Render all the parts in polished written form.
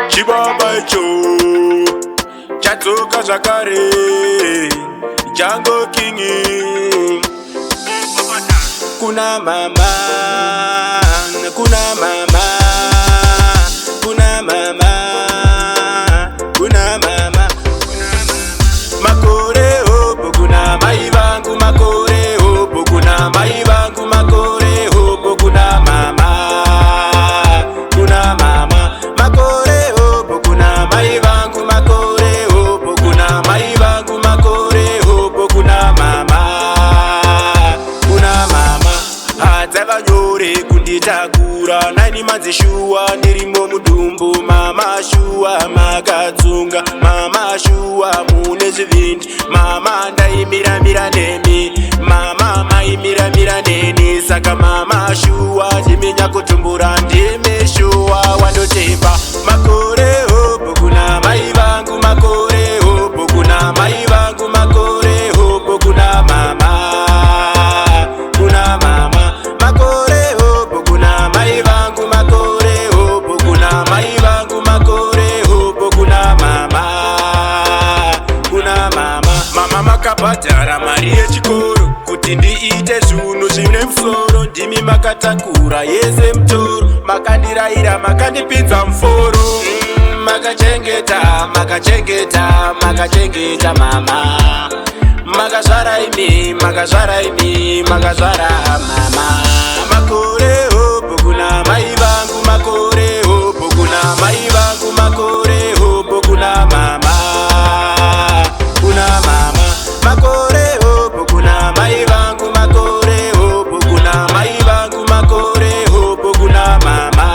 Chibaba icho chatsoka zvakare Django King. Kuna mama, kuna mama, kuna mama, kuna mama. Makore hopo kuna mai vangu, makore hopo kuna mai vangu, makore hopo kuna mama, kuna mama. Makore hopo kuna mai vangu, makore hopo kuna mai vangu, makore hopo kuna mama, kuna mama. Hadzava nyore kunditakura, nani madzishuwa ndirimo mudumbu. Mama shuwa makatsunga, mama shuwa mune zvivindi. Mama ndaimira nemi, mama maimira neni. Saka mama shuwa ndimenya kutumbura, ndime shuwa wandotemba. Makore hopo kuna mai vangu, makore hopo kuna mai vangu, makore hopo kuna mama, kuna mama. Makore hopo kuna mai vangu, makore hopo kuna mai vangu, makore hopo kuna mama, kuna mama. Mama makabhadhara mari yechikoro kuti ndiite zvinhu zvine musoro. Ndimi makatakura yese mutoro, makandirayira makandipinza muforo. Makachengeta, makachengeta, makachengeta mama. Makazvara imi, makazvara imi, makazvara mama. Makore hopo kuna mai vangu, makore hopo kuna mai vangu, makore hopo kuna mama, kuna mama. Makore hopo kuna mai vangu, makore hopo kuna mai vangu, makore hopo kuna mama,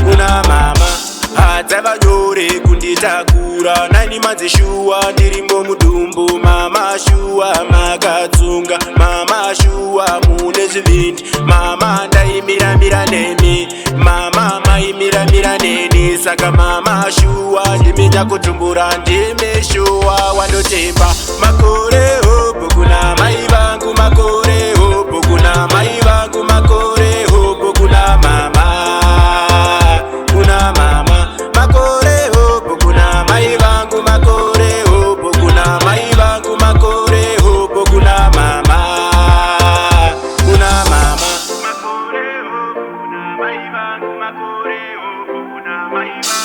kuna mama. Hadzava nyore kunditakura, nani madzishuwa ndirimo mudumbu. Mama shuwa makatsunga, mama shuwa mune zvivindi. Mama ndaimira nemi, mama maimira neni. Saka mama shuwa ndimenya kutumbura, ndime shuwa wandotemba. Makore hopo kuna mai vangu, makore hopo kuna mai vangu, makore hopo kuna mama, kuna mama. Makore hopo kuna mai vangu, makore hopo kuna mai vangu, makore hopo kuna mama, kuna mama. Makore hopo kuna mai vangu, makore hopo kuna mai vangu.